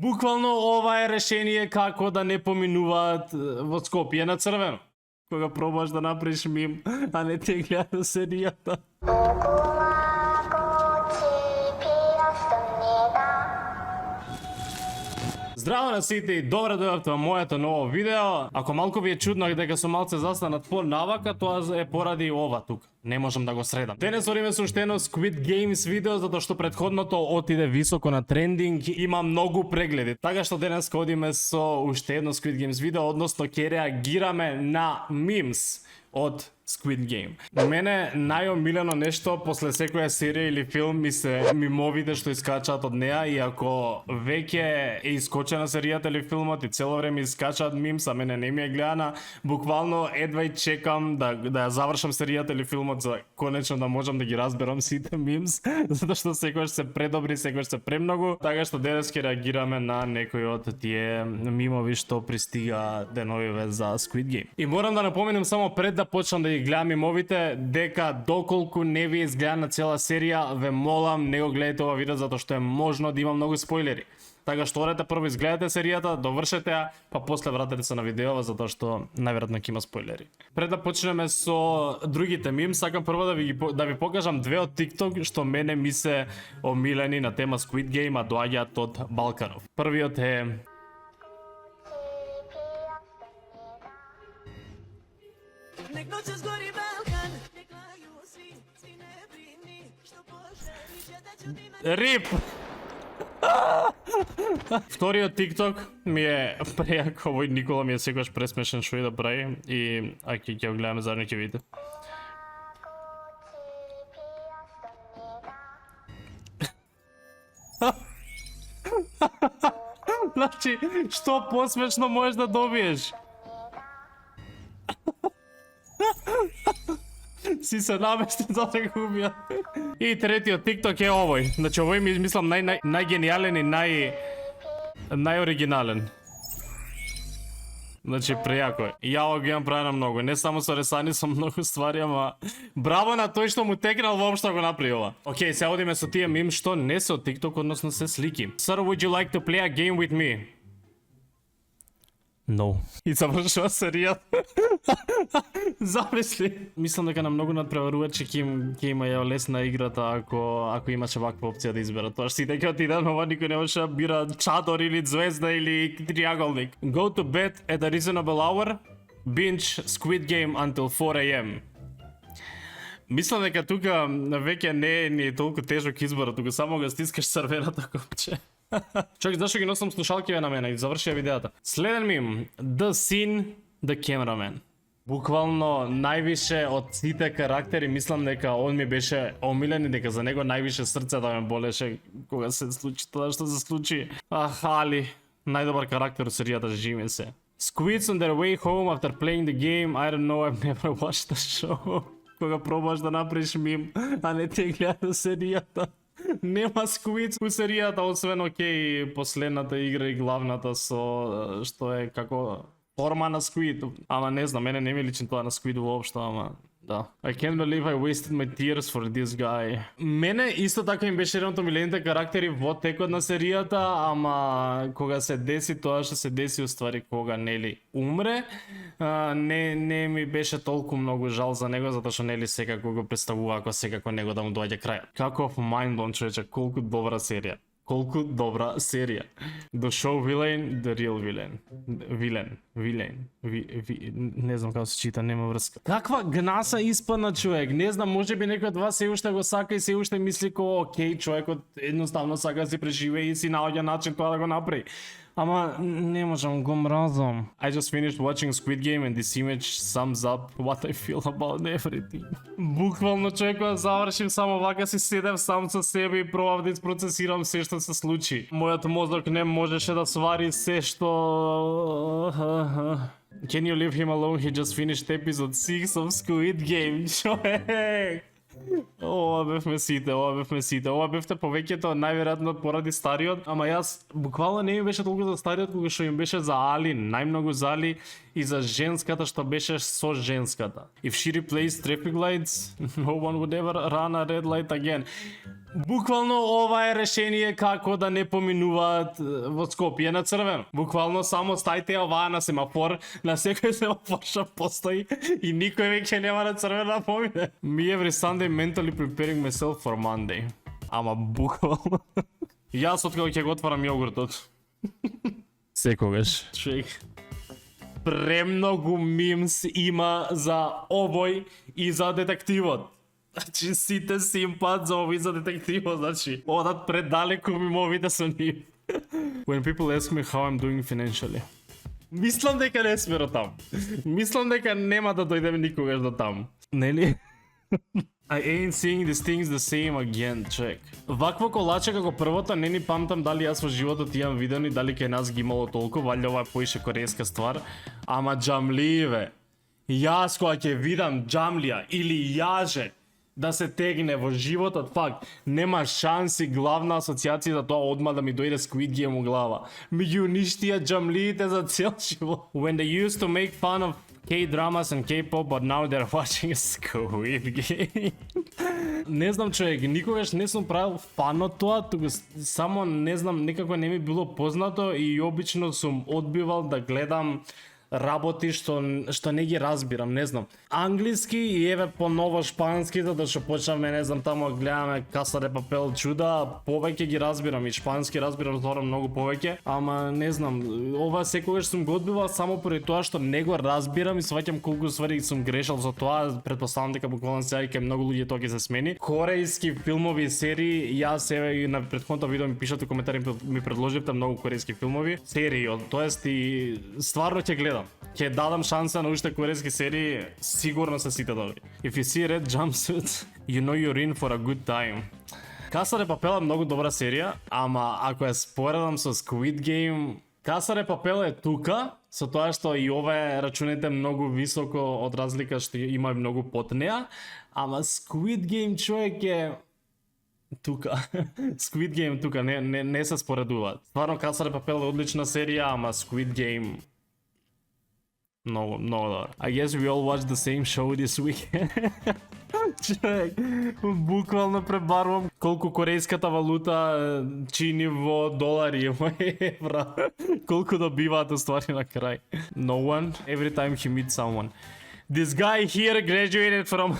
Буквално ова е решение како да не поминуваат во Скопје на црвено. Кога пробаш да направиш мим, а не те гледа серијата. Здраво на сите и добре дојавте во моето ново видео. Ако малку ви е чудно дека сум малце застанат по-навака, тоа е поради ова тука. Не можам да го средам. Денес одиме со уште едно Squid Games видео, затоа што претходното отиде високо на трендинг, има многу прегледи. Така што денес одиме со уште едно Squid Games видео, односно ќе реагираме на мимс од Squid Game. Мене најомилено нешто после секоја серија или филм ми се мимовите што искачаат од неа, и ако веќе е искочена серијата или филмот и цело време искачаат мимс, а мене не ми е гледана, буквално едва и чекам да ја завршам серијата или филмот за конечно да можам да ги разберам сите мимс, затоа што секогаш се предобри, секогаш се премногу, така што денес ќе реагираме на некои од тие мимови што пристига деновиве за Squid Game. И морам да напоменам само пред да почнам да ги гледам мимовите, дека доколку не ви изгледана цела серија, ве молам не го гледате ова видео затоа што е можно да има многу спойлери. Така што одете прво изгледате серијата, довршете ја, па после вратете се на видеова затоа што најверојатно ќе има спойлери. Пред да почнеме со другите мим, сакам прво да ви покажам две од TikTok што мене ми се омилени на тема Squid Game, а доаѓаат од Балканов. Првиот е Nek noćas gori Balkan, nek laju svi ne brini, što poželi će da ću ti Рип! Вториот TikTok ми е прејак, овој Никола ми е секогаш пресмешен што и да прави, и аки ќе го гледаме заедно ќе видите. Значи, што посмешно можеш да добиеш? Си се намести за да го убија. И третиот TikTok е овој. Значи овој ми мислам најгениален и најоригинален. Значи прејако е. Ја го имам правено многу, не само со ресани, со многу ствари, ама браво на тој што му текнал воопшто го направи ова. Океј, сега одиме со тие мим што не се од TikTok, односно се слики. Sir, would you like to play a game with me? No. И завршува серијата. Замисли. Мислам дека на многу надпреварувачи ќе има ја лесна играта ако имаше ваква опција да изберат. Тоа што сите ќе отидат, ова никој не може да бира чадор или звезда или триаголник. Go to bed at a reasonable hour. Binge Squid Game until 4 AM. Мислам дека тука веќе не е толку тежок избор, тука само го стискаш црвената копче. Човек, зашто ги носам слушалкиве на мене и завршија видеото. Следен мим, The Scene, The Cameraman. Буквално највише од сите карактери, мислам дека он ми беше омилен и дека за него највише срце да ме болеше кога се случи тоа што се случи. Али, најдобар карактер од серијата, живи се. Squids on their way home after playing the game, I don't know, I've never watched the show. Кога пробаш да направиш мим, а не те гледа серијата. Нема Squids у серијата, освен окей, последната игра и главната со што е како форма на Squid. Ама не знам, мене не ми личи тоа на Squid воопшто, ама да. I can't believe I wasted my tears for this guy. Мене исто така им беше еден од омилените карактери во текот на серијата, ама кога се деси тоа што се деси уствари кога нели умре, не ми беше толку многу жал за него, затоа што нели секако го представува ако секако него да му доаѓа крајот. Каков mindblown, човече, колку добра серија. Колку добра серија. The show villain, the real villain. Villain. Не знам како се чита, нема врска. Каква гнаса испадна, човек. Не знам, можеби некој од вас се уште го сака и се уште мисли ко окей, човекот едноставно сака да си преживее и си наоѓа начин тоа да го направи. Ама не можам, го мразам. I just finished watching Squid Game and this image sums up what I feel about everything. Буквално, човек, кога завршим само вака си седев сам со себе и пробав да изпроцесирам се што се случи. Мојот мозок не можеше да свари се што... Can you leave him alone? He just finished episode 6 of Squid Game, човек! Ова бевме сите. Ова бевте повеќето најверојатно поради стариот, ама јас буквално не ми беше толку за стариот кога што им беше за Али, најмногу за Али и за женската што беше со женската. If she replaced traffic lights, no one would ever run a red light again. Буквално ова е решение како да не поминуваат во Скопје на црвено. Буквално само стајте ја оваа на семафор, на секој семафор што постои и никој веќе нема на црвено да помине. Me every Sunday mentally preparing myself for Monday. Ама буквално. Јас откако ќе го отварам јогуртот. Секогаш. Човек. Премногу мимс има за овој и за детективот. Значи сите си импат за овој за детективот, значи одат предалеку мимовите со нив. When people ask me how I'm doing financially. Мислам дека не сме до таму. Мислам дека нема да дојдеме никогаш до таму. Нели? I ain't seeing these things the same again, check. Вакво колаче како првото не ни памтам дали јас во животот имам видено и дали кај нас ги имало толку, валја ова е поише корејска ствар, ама џамливе. Јас кога ќе видам џамлија или јаже да се тегне во животот, факт, нема шанси главна асоциација за тоа одма да ми дојде Squid Game у глава. Ми ги уништија џамлиите за цел живот. When they used to make fun of K-dramas and K-pop, but now they're watching Squid Game. Не знам, човек, никогаш не сум правил фан од тоа, туку само не знам, некако не ми било познато и обично сум одбивал да гледам работи што не ги разбирам, не знам. Англиски и еве поново шпански, затоа што почнавме, не знам, таму гледаме Каса де Папел чуда, повеќе ги разбирам и шпански разбирам тоа многу повеќе, ама не знам, ова секогаш сум го одбивал само поради тоа што не го разбирам и сваќам колку ствари сум грешал за тоа, претпоставам дека буквално сега кај многу луѓе тоа ќе се смени. Корејски филмови и серии, јас еве и на претходното видео ми пишете коментари, ми предложивте многу корејски филмови, серии, тоест и стварно ќе гледам. Ќе дадам шанса на уште корејски серии, сигурно се сите добри. If you see red jumpsuit, you know you're in for a good time. Каса де Папел е многу добра серија, ама ако ја споредам со Squid Game, Каса де Папел е тука, со тоа што и ова е, рачунете, многу високо од разлика што има многу под неа, ама Squid Game, човек, е тука. Squid Game тука, не се споредуваат. Стварно Каса де Папел е одлична серија, ама Squid Game много добро. I guess we all watch the same show this weekend. Човек, буквално пребарвам колку корејската валута чини во долари, во евра. Колку добиваат уствари на крај. No one, every time he meets someone. This guy here graduated from...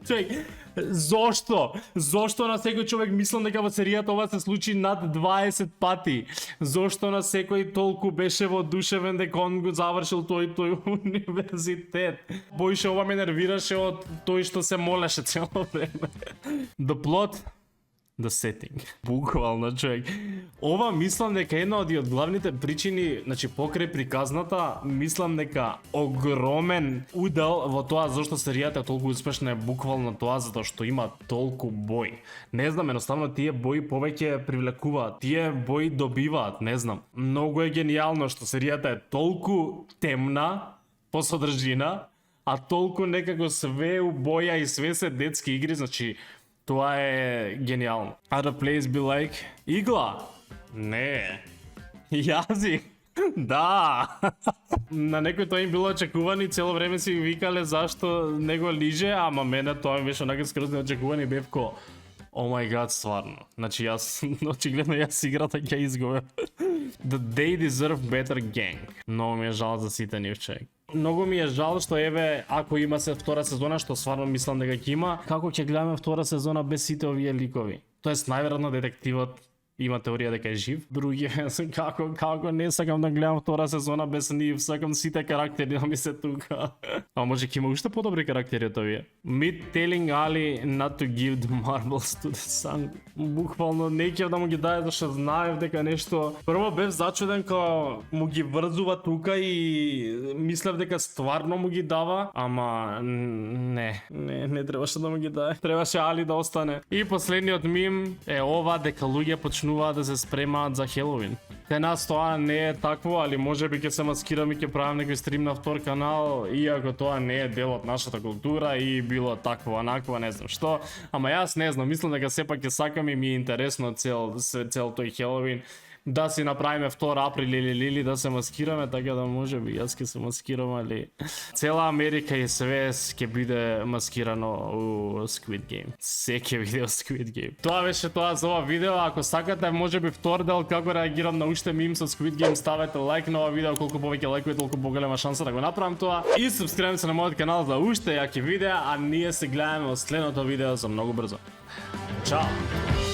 Човек, зошто? Зошто на секој човек мислам дека во серијата ова се случи над 20 пати? Зошто на секој толку беше воодушевен дека он го завршил тој универзитет? Бојше ова ме нервираше од тој што се молеше цело време. The plot, the setting. Буквално, човек. Ова мислам дека една од главните причини, значи покрај приказната, мислам дека огромен удел во тоа зашто серијата е толку успешна е буквално тоа затоа што има толку бој. Не знам, едноставно тие бои повеќе привлекуваат, тие бои добиваат, не знам. Многу е генијално што серијата е толку темна по содржина, а толку некако све у боја и све се детски игри, значи тоа е генијално. Other plays be like... Игла? Не. Јази? Да. На некој тоа им било очекувано и цело време си викале зашто не го лиже, ама мене тоа ми беше онака скроз неочекувано и бев ко... О мај гад, стварно. Значи јас, очигледно јас играта ќе изгубев. The they deserve better gang. Многу ми е жал за сите нив, човек. Многу ми е жал што еве ако има се втора сезона, што стварно мислам дека ќе има, како ќе гледаме втора сезона без сите овие ликови? Тоест најверојатно детективот има теорија дека е жив. Други како не сакам да гледам втора сезона без нив, сакам сите карактери да ми се тука. А може ќе има уште подобри карактери од овие. Meet telling Ali not to give the marbles to the sun. Буквално не ќе да му ги даде зашто знаев дека нешто. Прво бев зачуден кога му ги врзува тука и мислев дека стварно му ги дава, ама не требаше да му ги даде. Требаше Али да остане. И последниот мим е ова дека луѓе почнуваат да се спремаат за Хелоуин. Кај нас тоа не е такво, али можеби ќе се маскирам и ќе правам некој стрим на втор канал, иако тоа не е дел од нашата култура и било такво, онакво, не знам што. Ама јас не знам, мислам дека сепак ќе сакам и ми е интересно цел тој Хелоуин. да си направиме 2 април или да се маскираме, така да може би јас ќе се маскирам, али цела Америка и све ќе биде маскирано у Squid Game. Се ќе биде у Squid Game. Тоа беше тоа за ова видео. Ако сакате може би втор дел како реагирам на уште мим со Squid Game, ставете лайк на ова видео, колку повеќе лайкови толку поголема шанса да го направам тоа. И субскрајбете се на мојот канал за уште јаки видеа, а ние се гледаме во следното видео за многу брзо. Чао!